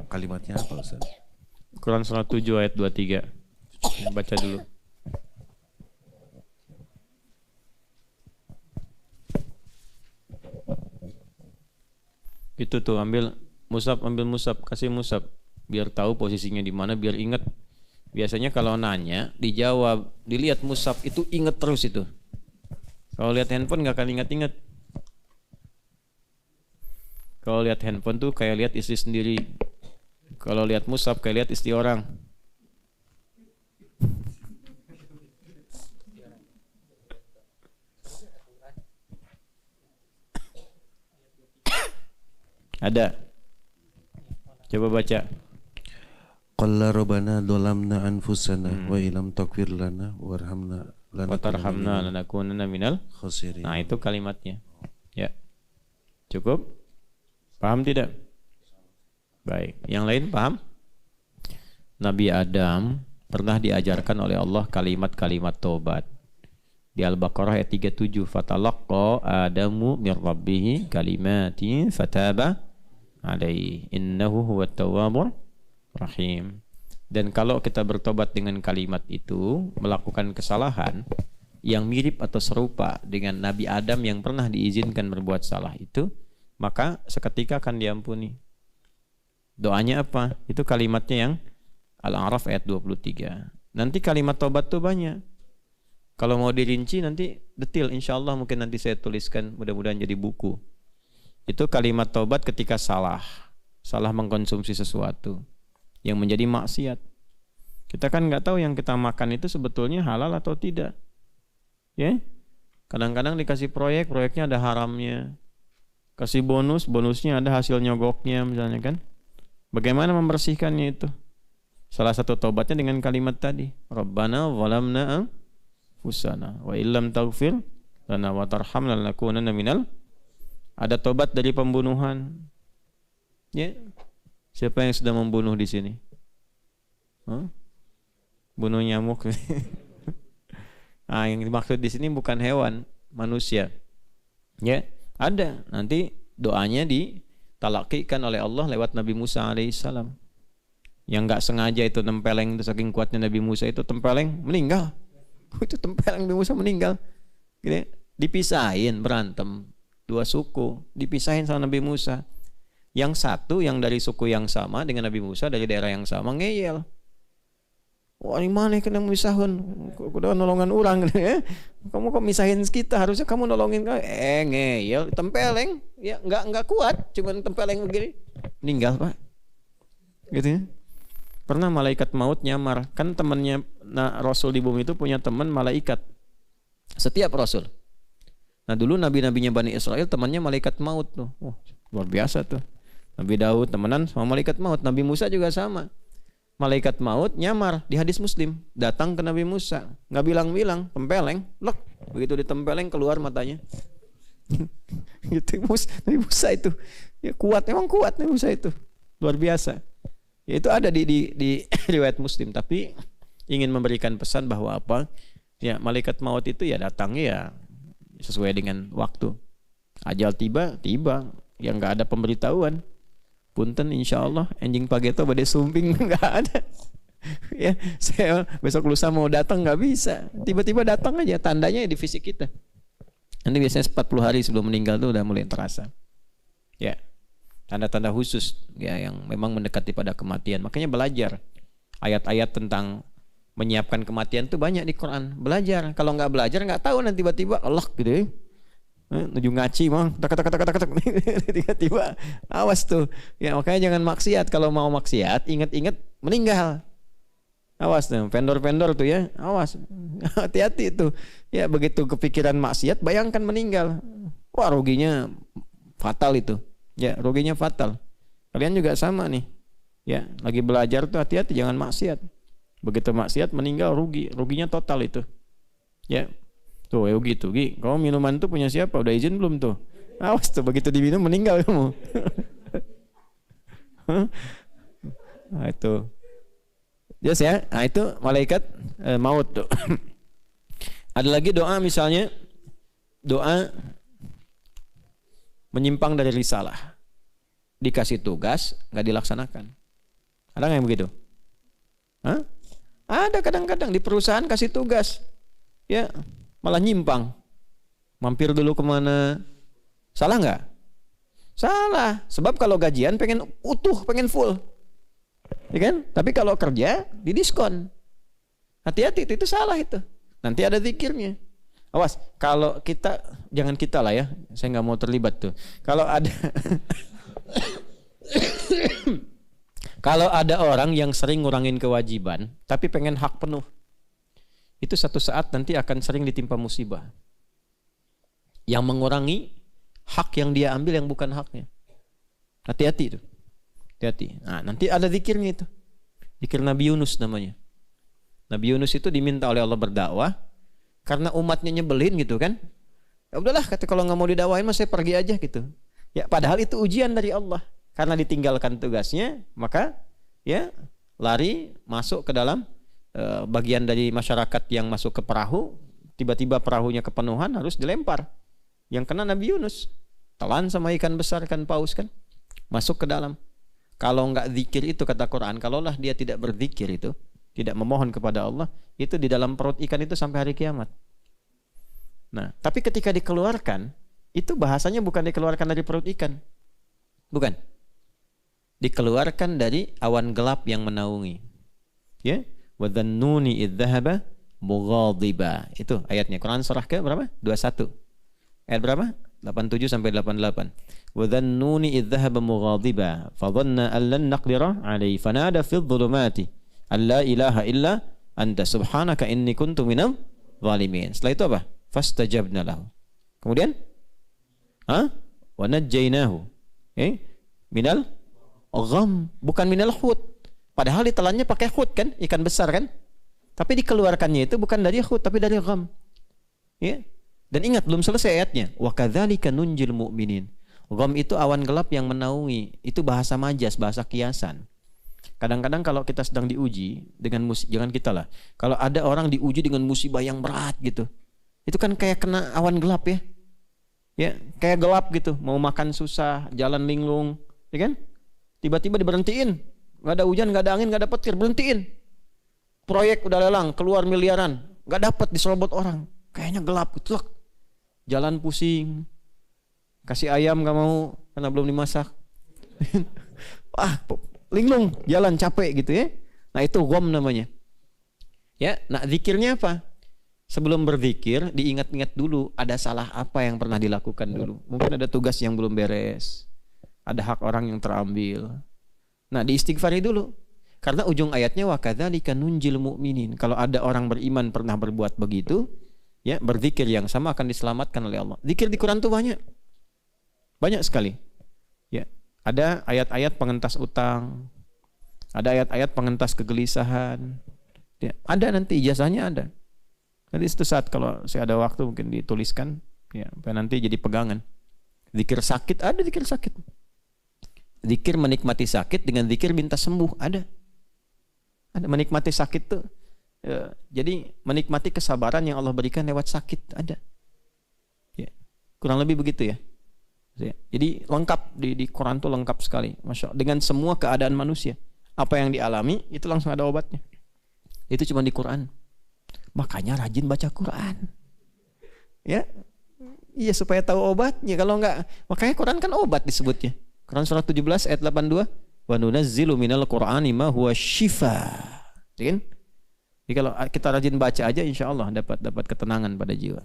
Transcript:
kalimatnya apa Ustaz? Quran surah 7 ayat 23. Baca dulu. Itu tuh ambil musab, kasih musab biar tahu posisinya di mana, biar ingat. Biasanya kalau nanya dijawab, dilihat musab itu ingat terus itu. Kalau lihat handphone nggak akan ingat-ingat. Kalau lihat handphone tuh kayak lihat istri sendiri. Kalau lihat musab kayak lihat istri orang. Ada. Coba baca. Qalla rabbana dhalamna anfusana wa illam taghfir lana warhamna Watarhamna lanakunanna minal khasirin. Nah, itu kalimatnya. Ya. Cukup? Paham tidak? Baik. Yang lain paham? Nabi Adam pernah diajarkan oleh Allah kalimat-kalimat taubat. Di Al-Baqarah ayat 37, fatalaqqa Adamu mir rabbih kalimatin fataba alaihi innahu huwat tawwabur rahim. Dan kalau kita bertobat dengan kalimat itu, melakukan kesalahan yang mirip atau serupa dengan Nabi Adam yang pernah diizinkan berbuat salah itu, maka seketika akan diampuni. Doanya apa? Itu kalimatnya yang Al-A'raf ayat 23. Nanti kalimat tobat tuh banyak. Kalau mau dirinci nanti detail, insya Allah mungkin nanti saya tuliskan, mudah-mudahan jadi buku. Itu kalimat tobat ketika salah mengkonsumsi sesuatu yang menjadi maksiat. Kita kan nggak tahu yang kita makan itu sebetulnya halal atau tidak. Ya, kadang-kadang dikasih proyeknya ada haramnya. Kasih bonusnya ada hasil nyogoknya misalnya kan. Bagaimana membersihkannya itu? Salah satu tobatnya dengan kalimat tadi, Rabbana zalamna anfusana wa illam taghfir lana wa tarhamna lanakunanna minal. Ada tobat dari pembunuhan. Ya. Siapa yang sudah membunuh di sini? Bunuh nyamuk. Nah, yang dimaksud di sini bukan hewan, manusia. Ya, ada. Nanti doanya ditalakikan oleh Allah lewat Nabi Musa alaihissalam. Yang nggak sengaja itu tempeleng, itu saking kuatnya Nabi Musa itu tempeleng meninggal. Itu tempeleng Nabi Musa meninggal. Gini, dipisahin berantem dua suku, dipisahin sama Nabi Musa. Yang satu yang dari suku yang sama dengan Nabi Musa dari daerah yang sama ngeyel. Wah, ini mana kena misahun? Udah nolongan orang ya. Kamu kok misahin kita? Harusnya kamu nolongin kan? Ngeyel, tempeleng. Ya enggak kuat, cuman tempeleng begini. Meninggal, Pak. Gitu ya. Pernah malaikat maut nyamar. Kan temannya Rasul di bumi itu punya teman malaikat. Setiap Rasul. Nah, dulu nabi-nabinya Bani Israel temannya malaikat maut tuh. Wah, luar biasa tuh. Nabi Daud temenan sama malaikat maut. Nabi Musa juga sama. Malaikat maut nyamar di hadis Muslim. Datang ke Nabi Musa. Nggak bilang-bilang. Tempeleng. Lek. Begitu ditempeleng keluar matanya. Gitu Nabi Musa itu. Ya kuat. Emang kuat Nabi Musa itu. Luar biasa. Ya, itu ada di riwayat Muslim. Tapi ingin memberikan pesan bahwa apa? Ya malaikat maut itu ya datang ya sesuai dengan waktu. Ajal tiba. Yang nggak ada pemberitahuan. Punten insya Allah anjing pageto badai sumping nggak ada. Ya saya besok lusa mau datang nggak bisa. Tiba-tiba datang aja, tandanya di fisik kita. Nanti biasanya 40 hari sebelum meninggal tuh udah mulai terasa. Ya tanda-tanda khusus ya yang memang mendekati pada kematian. Makanya belajar ayat-ayat tentang menyiapkan kematian tuh banyak di Quran. Belajar. Kalau nggak belajar nggak tahu nanti tiba-tiba Allah gitu ya. Nuju ngaci mang, tak tiba-tiba awas tuh. Ya makanya jangan maksiat. Kalau mau maksiat, ingat-ingat meninggal. Awas tuh, vendor-vendor tuh ya, awas. Hati-hati tuh. Ya begitu kepikiran maksiat, bayangkan meninggal. Wah ruginya fatal itu. Ya ruginya fatal. Kalian juga sama nih. Ya lagi belajar tuh hati-hati, jangan maksiat. Begitu maksiat meninggal ruginya total itu. Ya. Tuh ya gitu, Gi. Kamu minuman tuh punya siapa? Udah izin belum tuh? Awas tuh, begitu diminum meninggal kamu. Nah itu. Jelas ya? Nah itu malaikat maut tuh. Ada lagi doa misalnya, doa menyimpang dari risalah. Dikasih tugas, nggak dilaksanakan. Ada nggak yang begitu? Hah? Ada kadang-kadang di perusahaan kasih tugas, ya malah nyimpang. Mampir dulu kemana? Salah nggak? Salah. Sebab kalau gajian pengen utuh, pengen full, ya kan? Tapi kalau kerja didiskon. Hati-hati, itu salah itu. Nanti ada zikirnya. Awas, kalau kita, jangan kita lah ya. Saya nggak mau terlibat tuh. Kalau ada kalau ada orang yang sering ngurangin kewajiban, tapi pengen hak penuh, itu satu saat nanti akan sering ditimpa musibah. Yang mengurangi hak yang dia ambil yang bukan haknya. Hati-hati itu. Hati-hati. Nah, nanti ada zikirnya itu. Zikir Nabi Yunus namanya. Nabi Yunus itu diminta oleh Allah berdakwah karena umatnya nyebelin gitu kan. Ya udahlah, kata kalau nggak mau didakwain mah saya pergi aja gitu. Ya padahal itu ujian dari Allah. Karena ditinggalkan tugasnya, maka ya lari masuk ke dalam bagian dari masyarakat yang masuk ke perahu. Tiba-tiba perahunya kepenuhan, harus dilempar. Yang kena Nabi Yunus, telan sama ikan besar, ikan paus kan, masuk ke dalam. Kalau nggak zikir itu kata Quran, kalaulah dia tidak berzikir itu, tidak memohon kepada Allah, itu di dalam perut ikan itu sampai hari kiamat. Nah, tapi ketika dikeluarkan, itu bahasanya bukan dikeluarkan dari perut ikan, bukan, dikeluarkan dari awan gelap yang menaungi. Ya, wa dhannuni idh dhahaba mughadiba. Itu ayatnya Quran surah ke berapa? 21. Ayat berapa? 87 sampai 88. Wa dhannuni idh dhahaba mughadiba fa dhanna an lan naqdira alayhi fanada fi dhulumati alla ilaha illa anta subhanaka inni kuntu minal zalimin. Setelah itu apa? Fastajabna lahu. Kemudian wa najjaynahu minal gham, bukan minal hut. Padahal ditelannya pakai hut kan, ikan besar kan, tapi dikeluarkannya itu bukan dari hut tapi dari gham. Ya. Dan ingat, belum selesai ayatnya. Wa kadzalika nunjil mu'minin. Gham itu awan gelap yang menaungi. Itu bahasa majas, bahasa kiasan. Kadang-kadang kalau kita sedang diuji dengan jangan kita lah. Kalau ada orang diuji dengan musibah yang berat gitu, itu kan kayak kena awan gelap ya. Ya, kayak gelap gitu. Mau makan susah, jalan linglung, ya kan? Tiba-tiba diberhentiin. Gak ada hujan, gak ada angin, gak ada petir, berhentiin. Proyek udah lelang, keluar miliaran, gak dapat, diserobot orang. Kayaknya gelap gitu. Jalan pusing, kasih ayam gak mau karena belum dimasak. Linglung, jalan capek gitu ya. Nah itu gham namanya. Ya, nah zikirnya apa? Sebelum berzikir diingat-ingat dulu ada salah apa yang pernah dilakukan dulu. Mungkin ada tugas yang belum beres, ada hak orang yang terambil. Nah diistighfari dulu. Karena ujung ayatnya wa kadzalika nunjil mu'minin. Kalau ada orang beriman pernah berbuat begitu, ya, berzikir yang sama akan diselamatkan oleh Allah. Zikir di Quran itu banyak. Banyak sekali. Ya, ada ayat-ayat pengentas utang. Ada ayat-ayat pengentas kegelisahan. Ya, ada nanti ijazahnya ada. Nanti suatu saat kalau saya ada waktu mungkin dituliskan, ya, supaya nanti jadi pegangan. Zikir sakit, ada zikir sakit. Zikir menikmati sakit dengan zikir minta sembuh, ada. Ada menikmati sakit tuh. Ya, jadi menikmati kesabaran yang Allah berikan lewat sakit, ada. Ya, kurang lebih begitu ya. Ya, jadi lengkap di Quran tuh lengkap sekali, Masya Allah. Dengan semua keadaan manusia, apa yang dialami itu langsung ada obatnya. Itu cuma di Quran. Makanya rajin baca Quran. Ya, iya supaya tahu obatnya. Kalau enggak, makanya Quran kan obat disebutnya. Quran surah 17 ayat 82, wa nunazzilu minal Qur'ani ma huwa syifa. Kan? Jadi kalau kita rajin baca aja insya Allah dapat ketenangan pada jiwa.